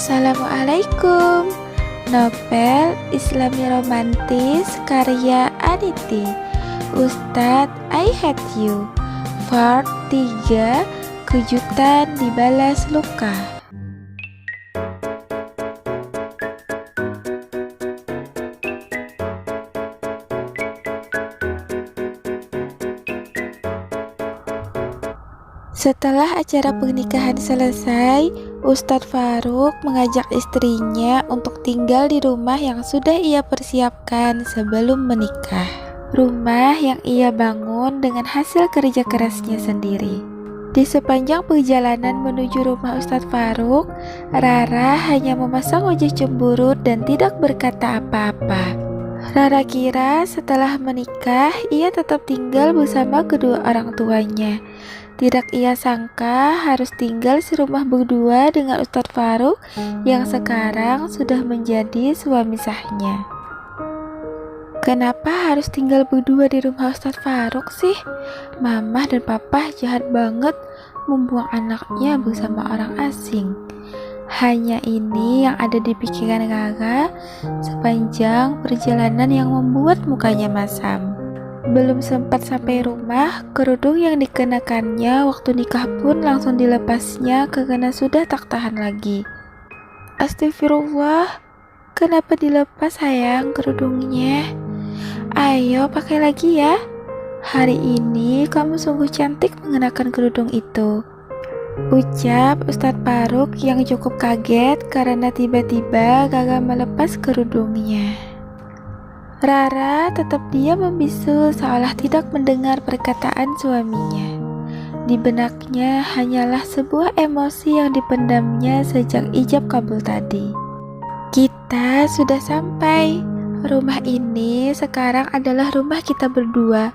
Assalamualaikum. Novel Islami romantis karya Aditi. Ustadz I Hate You. Part 3. Kejutan dibalas luka. Setelah acara pernikahan selesai, Ustadz Faruk mengajak istrinya untuk tinggal di rumah yang sudah ia persiapkan sebelum menikah. Rumah yang ia bangun dengan hasil kerja kerasnya sendiri. Di sepanjang perjalanan menuju rumah Ustadz Faruk, Rara hanya memasang wajah cemburut dan tidak berkata apa-apa. Rara kira setelah menikah, ia tetap tinggal bersama kedua orang tuanya. Tidak ia sangka harus tinggal serumah berdua dengan Ustadz Faruk yang sekarang sudah menjadi suami sahnya. Kenapa harus tinggal berdua di rumah Ustadz Faruk sih? Mama dan papa jahat banget membuang anaknya bersama orang asing. Hanya ini yang ada di pikiran Rara sepanjang perjalanan yang membuat mukanya masam. Belum sempat sampai rumah, kerudung yang dikenakannya waktu nikah pun langsung dilepasnya karena sudah tak tahan lagi. Astagfirullah, kenapa dilepas sayang kerudungnya? Ayo pakai lagi ya. Hari ini kamu sungguh cantik mengenakan kerudung itu, ucap Ustadz Faruk yang cukup kaget karena tiba-tiba gagal melepas kerudungnya. Rara tetap diam membisu seolah tidak mendengar perkataan suaminya. Di benaknya hanyalah sebuah emosi yang dipendamnya sejak ijab kabul tadi. Kita sudah sampai. Rumah ini sekarang adalah rumah kita berdua.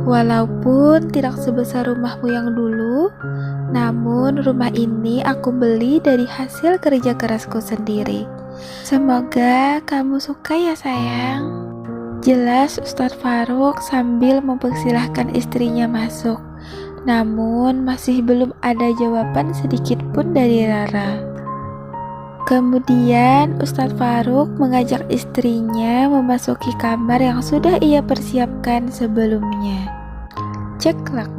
Walaupun tidak sebesar rumahmu yang dulu, namun rumah ini aku beli dari hasil kerja kerasku sendiri. Semoga kamu suka ya sayang. Jelas Ustadz Faruk sambil mempersilahkan istrinya masuk. Namun masih belum ada jawaban sedikit pun dari Rara. Kemudian Ustadz Faruk mengajak istrinya memasuki kamar yang sudah ia persiapkan sebelumnya. Ceklak.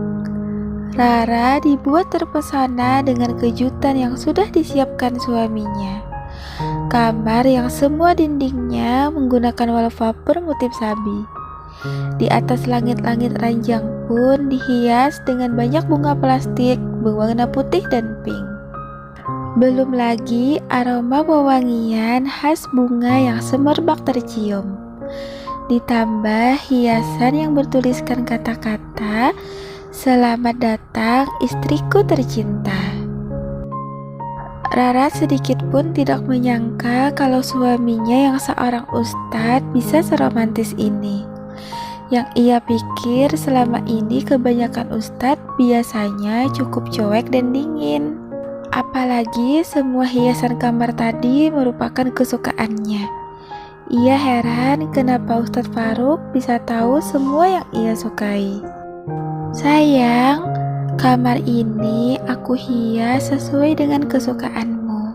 Rara dibuat terpesona dengan kejutan yang sudah disiapkan suaminya. Kamar yang semua dindingnya menggunakan wallpaper motif sabi. Di atas langit-langit ranjang pun dihias dengan banyak bunga plastik berwarna putih dan pink. Belum lagi aroma wewangian khas bunga yang semerbak tercium. Ditambah hiasan yang bertuliskan kata-kata, "Selamat datang istriku tercinta." Rara sedikit pun tidak menyangka kalau suaminya yang seorang ustadz bisa seromantis ini. Yang ia pikir selama ini kebanyakan ustadz biasanya cukup cuek dan dingin. Apalagi semua hiasan kamar tadi merupakan kesukaannya. Ia heran kenapa Ustadz Faruk bisa tahu semua yang ia sukai. Sayang, kamar ini aku hias sesuai dengan kesukaanmu.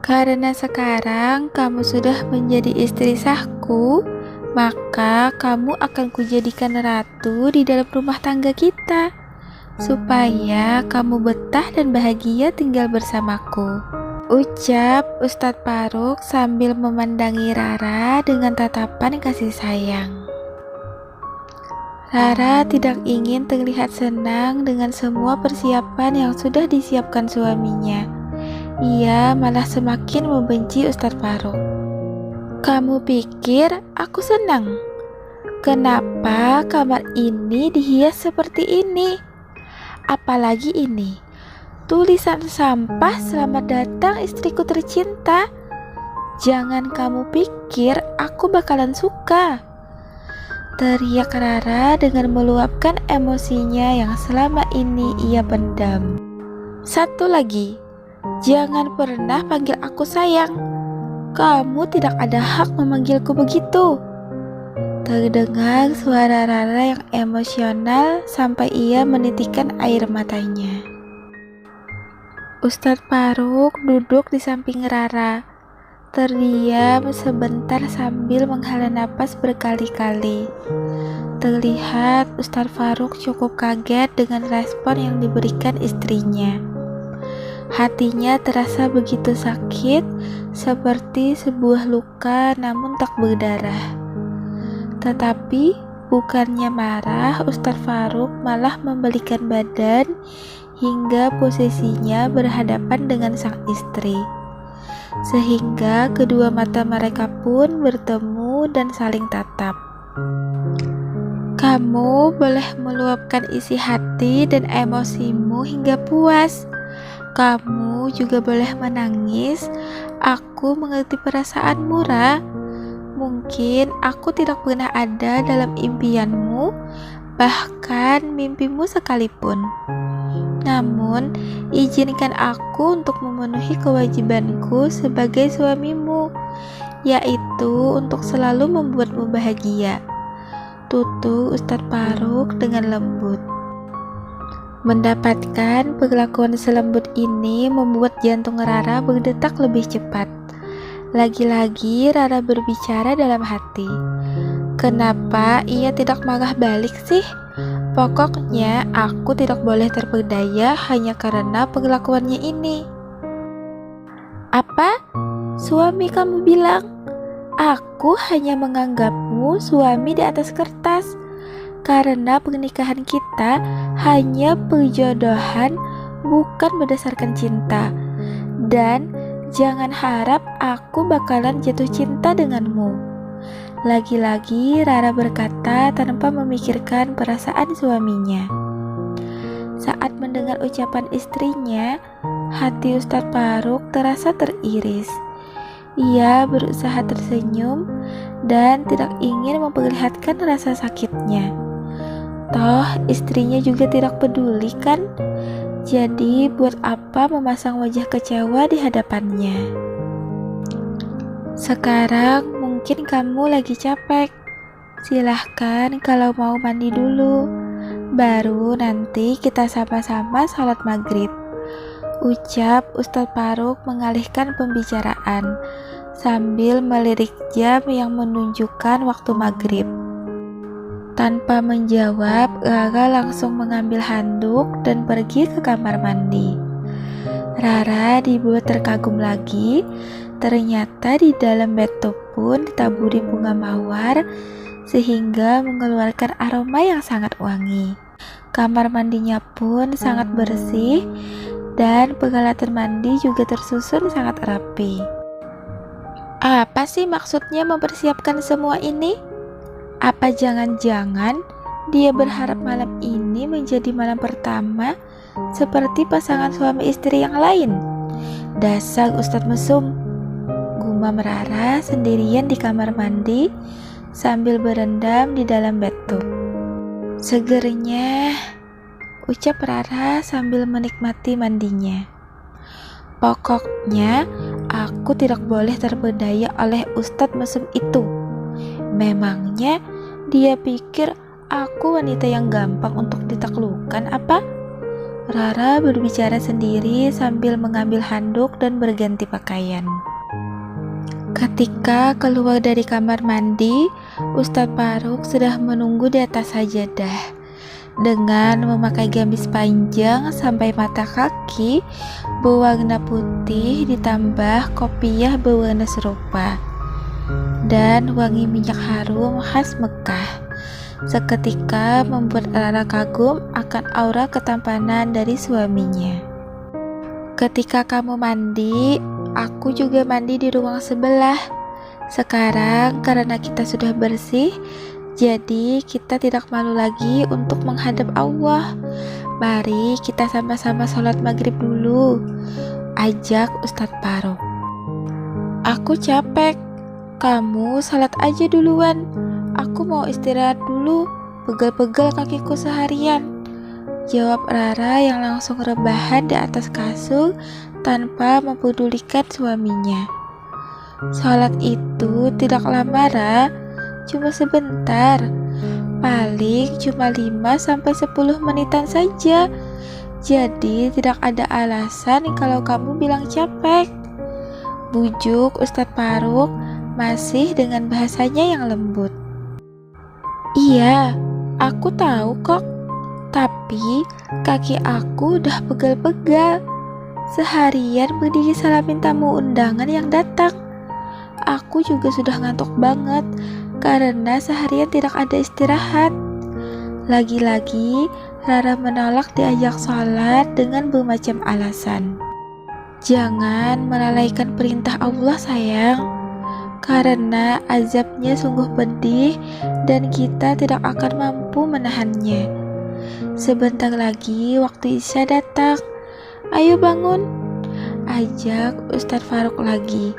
Karena sekarang kamu sudah menjadi istri sahku, maka kamu akan kujadikan ratu di dalam rumah tangga kita, supaya kamu betah dan bahagia tinggal bersamaku, ucap Ustadz Faruk sambil memandangi Rara dengan tatapan kasih sayang. Rara tidak ingin terlihat senang dengan semua persiapan yang sudah disiapkan suaminya. Ia malah semakin membenci Ustadz Faruk. Kamu pikir aku senang? Kenapa kamar ini dihias seperti ini? Apalagi ini, tulisan sampah "Selamat datang istriku tercinta." Jangan kamu pikir aku bakalan suka, teriak Rara dengan meluapkan emosinya yang selama ini ia pendam. Satu lagi, jangan pernah panggil aku sayang. Kamu tidak ada hak memanggilku begitu. Terdengar suara Rara yang emosional sampai ia menitikkan air matanya. Ustadz Faruk duduk di samping Rara, terdiam sebentar sambil menghela napas berkali-kali. Terlihat Ustadz Faruk cukup kaget dengan respon yang diberikan istrinya. Hatinya terasa begitu sakit, seperti sebuah luka namun tak berdarah. Tetapi bukannya marah, Ustadz Faruk malah membalikan badan hingga posisinya berhadapan dengan sang istri, sehingga kedua mata mereka pun bertemu dan saling tatap. Kamu boleh meluapkan isi hati dan emosimu hingga puas. Kamu juga boleh menangis. Aku mengerti perasaanmu, Ra. Mungkin aku tidak pernah ada dalam impianmu, bahkan mimpimu sekalipun. Namun, izinkan aku untuk memenuhi kewajibanku sebagai suamimu, yaitu untuk selalu membuatmu bahagia. Tutur Ustadz Faruk dengan lembut. Mendapatkan perlakuan selembut ini membuat jantung Rara berdetak lebih cepat. Lagi-lagi Rara berbicara dalam hati. Kenapa ia tidak marah balik sih? Pokoknya aku tidak boleh terpedaya hanya karena perlakuannya ini. Apa? Suami kamu bilang? Aku hanya menganggapmu suami di atas kertas. Karena pernikahan kita hanya perjodohan, bukan berdasarkan cinta. Dan jangan harap aku bakalan jatuh cinta denganmu. Lagi-lagi Rara berkata tanpa memikirkan perasaan suaminya. Saat mendengar ucapan istrinya, hati Ustadz Faruk terasa teriris. Ia berusaha tersenyum dan tidak ingin memperlihatkan rasa sakitnya. Toh istrinya juga tidak peduli kan? Jadi buat apa memasang wajah kecewa di hadapannya? Sekarang mungkin kamu lagi capek. Silahkan kalau mau mandi dulu. Baru nanti kita sama-sama sholat maghrib. Ucap Ustadz Faruk mengalihkan pembicaraan sambil melirik jam yang menunjukkan waktu maghrib. Tanpa menjawab, Rara langsung mengambil handuk dan pergi ke kamar mandi. Rara dibuat terkagum lagi. Ternyata di dalam bathtub pun ditaburi bunga mawar sehingga mengeluarkan aroma yang sangat wangi. Kamar mandinya pun sangat bersih dan peralatan mandi juga tersusun sangat rapi. Apa sih maksudnya mempersiapkan semua ini? Apa jangan-jangan dia berharap malam ini menjadi malam pertama seperti pasangan suami istri yang lain? Dasar Ustadz Mesum, gumam Rara sendirian di kamar mandi sambil berendam di dalam bathtub. Segernya, ucap Rara sambil menikmati mandinya. Pokoknya aku tidak boleh terpedaya oleh Ustadz Mesum itu. Memangnya dia pikir aku wanita yang gampang untuk ditaklukkan apa? Rara berbicara sendiri sambil mengambil handuk dan berganti pakaian. Ketika keluar dari kamar mandi, Ustadz Faruk sudah menunggu di atas sajadah. Dengan memakai gamis panjang sampai mata kaki berwarna putih ditambah kopiah berwarna serupa dan wangi minyak harum khas Mekah, seketika membuat Rara kagum akan aura ketampanan dari suaminya. Ketika kamu mandi, aku juga mandi di ruang sebelah. Sekarang karena kita sudah bersih, jadi kita tidak malu lagi untuk menghadap Allah. Mari kita sama-sama sholat maghrib dulu, ajak Ustadz Faruk. Aku capek. Kamu salat aja duluan. Aku mau istirahat dulu, pegel-pegel kakiku seharian. Jawab Rara yang langsung rebahan di atas kasur tanpa mempedulikan suaminya. Salat itu tidak lama, Ra. Cuma sebentar. Paling cuma 5-10 menitan saja. Jadi tidak ada alasan kalau kamu bilang capek. Bujuk Ustadz Faruk masih dengan bahasanya yang lembut. Iya, aku tahu kok. Tapi kaki aku udah pegal-pegal. Seharian berdiri salamin tamu undangan yang datang. Aku juga sudah ngantuk banget karena seharian tidak ada istirahat. Lagi-lagi Rara menolak diajak sholat dengan bermacam alasan. Jangan melalaikan perintah Allah sayang, karena azabnya sungguh pedih dan kita tidak akan mampu menahannya. Sebentar lagi waktu Isya datang. Ayo bangun, ajak Ustadz Faruk lagi.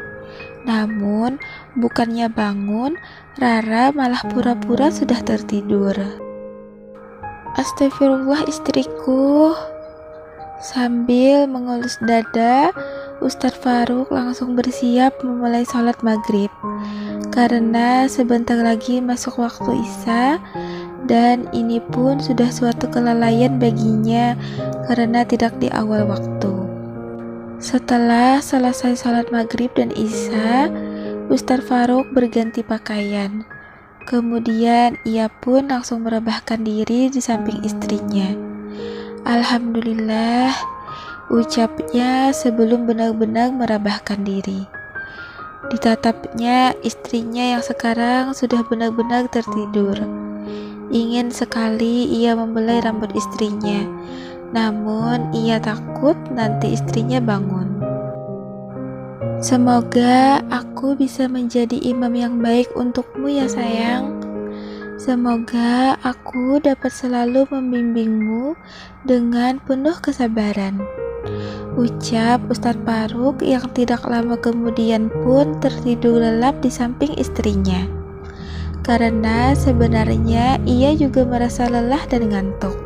Namun bukannya bangun, Rara malah pura-pura sudah tertidur. Astagfirullah istriku. Sambil mengelus dada, Ustadz Faruk langsung bersiap memulai sholat maghrib. Karena sebentar lagi masuk waktu Isya, dan ini pun sudah suatu kelalaian baginya karena tidak di awal waktu. Setelah selesai sholat maghrib dan Isya, Ustadz Faruk berganti pakaian. Kemudian ia pun langsung merebahkan diri di samping istrinya. Alhamdulillah, ucapnya sebelum benar-benar merebahkan diri. Ditatapnya istrinya yang sekarang sudah benar-benar tertidur. Ingin sekali ia membelai rambut istrinya, namun ia takut nanti istrinya bangun. Semoga aku bisa menjadi imam yang baik untukmu ya sayang. Semoga aku dapat selalu membimbingmu dengan penuh kesabaran. Ucap Ustadz Faruk yang tidak lama kemudian pun tertidur lelap di samping istrinya. Karena sebenarnya ia juga merasa lelah dan ngantuk.